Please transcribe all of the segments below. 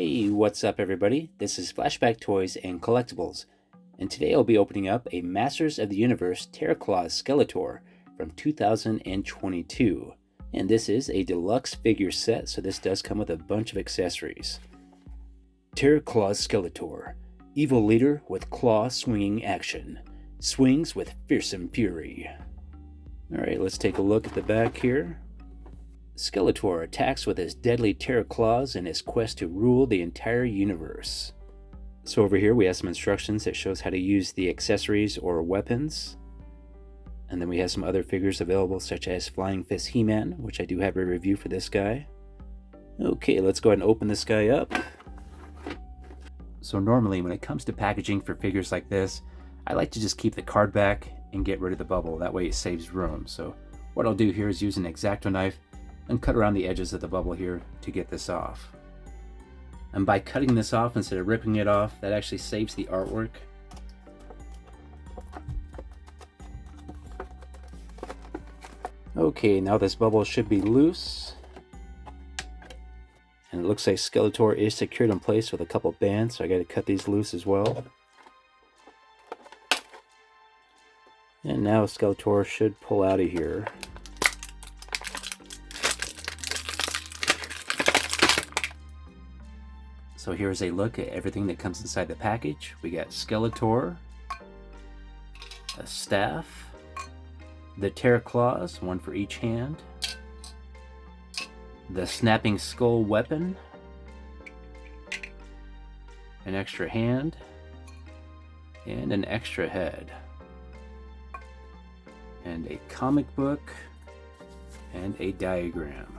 Hey, what's up everybody? This is Flashback Toys and Collectibles, and today I'll be opening up a Masters of the Universe Terraclaw Skeletor from 2022. And this is a deluxe figure set, so this does come with a bunch of accessories. Terraclaw Skeletor, evil leader with claw swinging action, swings with fearsome fury. Alright, let's take a look at the back here. Skeletor attacks with his deadly terror claws in his quest to rule the entire universe. So over here we have some instructions that shows how to use the accessories or weapons. And then we have some other figures available such as Flying Fist He-Man, which I do have a review for this guy. Okay, let's go ahead and open this guy up. So normally when it comes to packaging for figures like this, I like to just keep the card back and get rid of the bubble. That way it saves room. So what I'll do here is use an X-Acto knife and cut around the edges of the bubble here to get this off. And by cutting this off instead of ripping it off, that actually saves the artwork. Okay, now this bubble should be loose. And it looks like Skeletor is secured in place with a couple bands, so I gotta cut these loose as well. And now Skeletor should pull out of here. So here's a look at everything that comes inside the package. We got Skeletor, a staff, the Terror Claws, one for each hand, the Snapping Skull weapon, an extra hand, and an extra head, and a comic book, and a diagram.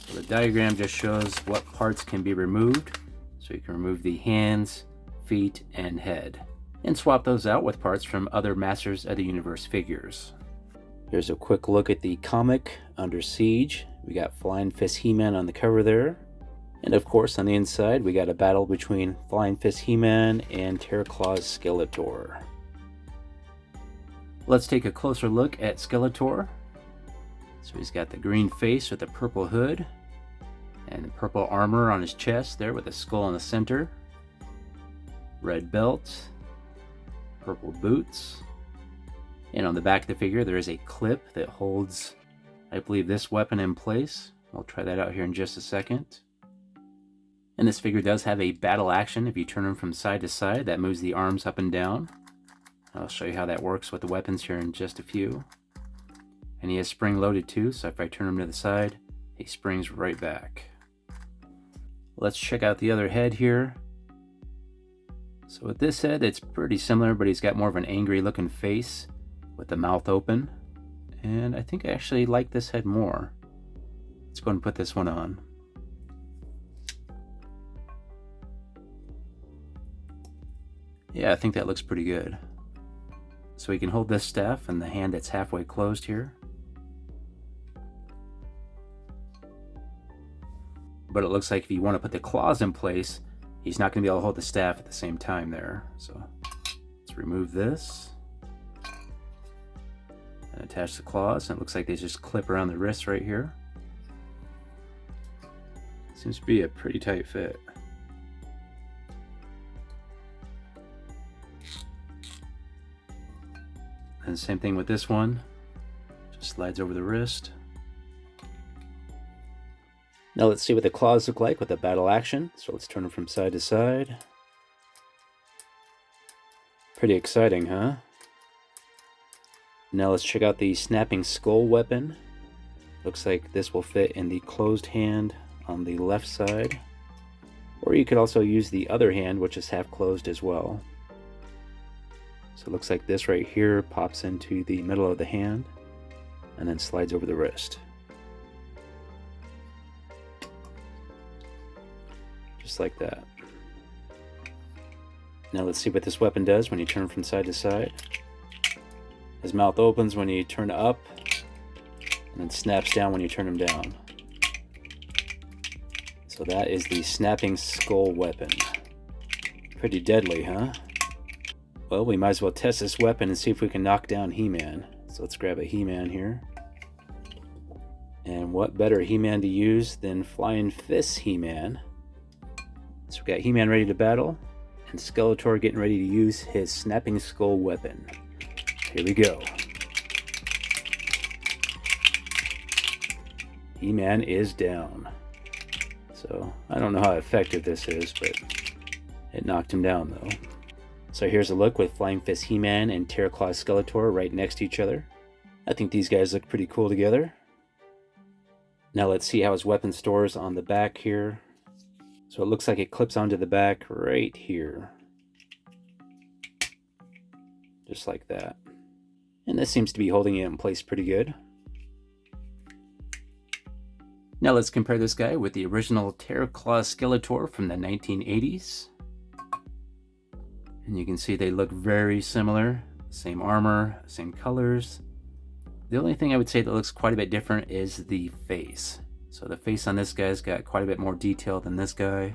So the diagram just shows what parts can be removed. So you can remove the hands, feet, and head, and swap those out with parts from other Masters of the Universe figures. Here's a quick look at the comic Under Siege. We got Flying Fist He-Man on the cover there. And of course on the inside we got a battle between Flying Fist He-Man and Terraclaw Skeletor. Let's take a closer look at Skeletor. So he's got the green face with the purple hood and the purple armor on his chest there with a skull in the center. Red belt, purple boots, and on the back of the figure there is a clip that holds, I believe, this weapon in place. I'll try that out here in just a second. And this figure does have a battle action. If you turn him from side to side, that moves the arms up and down. I'll show you how that works with the weapons here in just a few. And he is spring loaded too, so if I turn him to the side, he springs right back. Let's check out the other head here. So with this head, it's pretty similar, but he's got more of an angry looking face with the mouth open. And I think I actually like this head more. Let's go and put this one on. Yeah, I think that looks pretty good. So he can hold this staff in the hand that's halfway closed here. But it looks like if you want to put the claws in place, he's not going to be able to hold the staff at the same time there. So let's remove this and attach the claws. And it looks like they just clip around the wrist right here. Seems to be a pretty tight fit. And same thing with this one. Just slides over the wrist. Now let's see what the claws look like with the battle action. So let's turn them from side to side. Pretty exciting, huh? Now let's check out the Snapping Skull weapon. Looks like this will fit in the closed hand on the left side. Or you could also use the other hand, which is half closed as well. So it looks like this right here pops into the middle of the hand and then slides over the wrist. Just like that. Now let's see what this weapon does when you turn from side to side. His mouth opens when you turn up and then snaps down when you turn him down. So that is the Snapping Skull weapon. Pretty deadly, huh? Well, we might as well test this weapon and see if we can knock down He-Man. So let's grab a He-Man here. And what better He-Man to use than Flying Fist He-Man? So we got He-Man ready to battle, and Skeletor getting ready to use his snapping skull weapon. Here we go. He-Man is down. So I don't know how effective this is, but it knocked him down though. So here's a look with Flying Fist He-Man and Terraclaw Skeletor right next to each other. I think these guys look pretty cool together. Now let's see how his weapon stores on the back here. So it looks like it clips onto the back right here. Just like that. And this seems to be holding it in place pretty good. Now let's compare this guy with the original Terraclaw Skeletor from the 1980s. And you can see they look very similar. Same armor, same colors. The only thing I would say that looks quite a bit different is the face. So the face on this guy's got quite a bit more detail than this guy.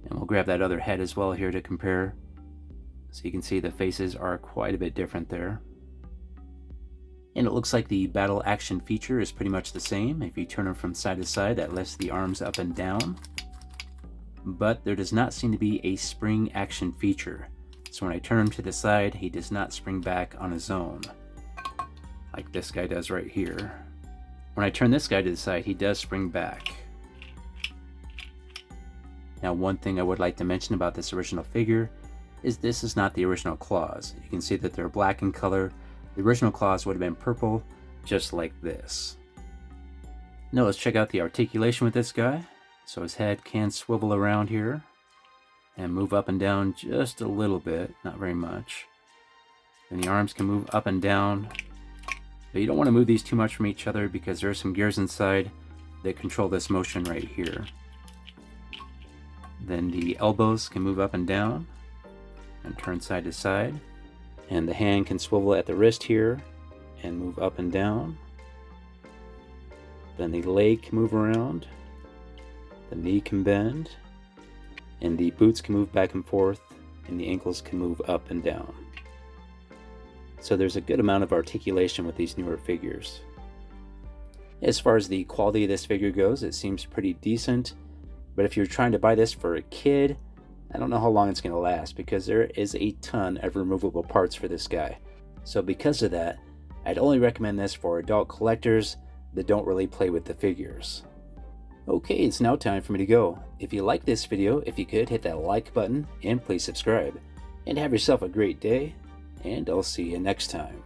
And we'll grab that other head as well here to compare. So you can see the faces are quite a bit different there. And it looks like the battle action feature is pretty much the same. If you turn them from side to side, that lifts the arms up and down. But there does not seem to be a spring action feature. So when I turn him to the side, he does not spring back on his own, like this guy does right here. When I turn this guy to the side, he does spring back. Now, one thing I would like to mention about this original figure is this is not the original claws. You can see that they're black in color. The original claws would have been purple, just like this. Now let's check out the articulation with this guy. So his head can swivel around here and move up and down just a little bit, not very much. Then the arms can move up and down, but you don't want to move these too much from each other because there are some gears inside that control this motion right here. Then the elbows can move up and down and turn side to side. And the hand can swivel at the wrist here and move up and down. Then the leg can move around. The knee can bend. And the boots can move back and forth, and the ankles can move up and down. So there's a good amount of articulation with these newer figures. As far as the quality of this figure goes, it seems pretty decent, but if you're trying to buy this for a kid, I don't know how long it's going to last because there is a ton of removable parts for this guy. So because of that, I'd only recommend this for adult collectors that don't really play with the figures. Okay, it's now time for me to go. If you like this video, if you could, hit that like button and please subscribe. And have yourself a great day, and I'll see you next time.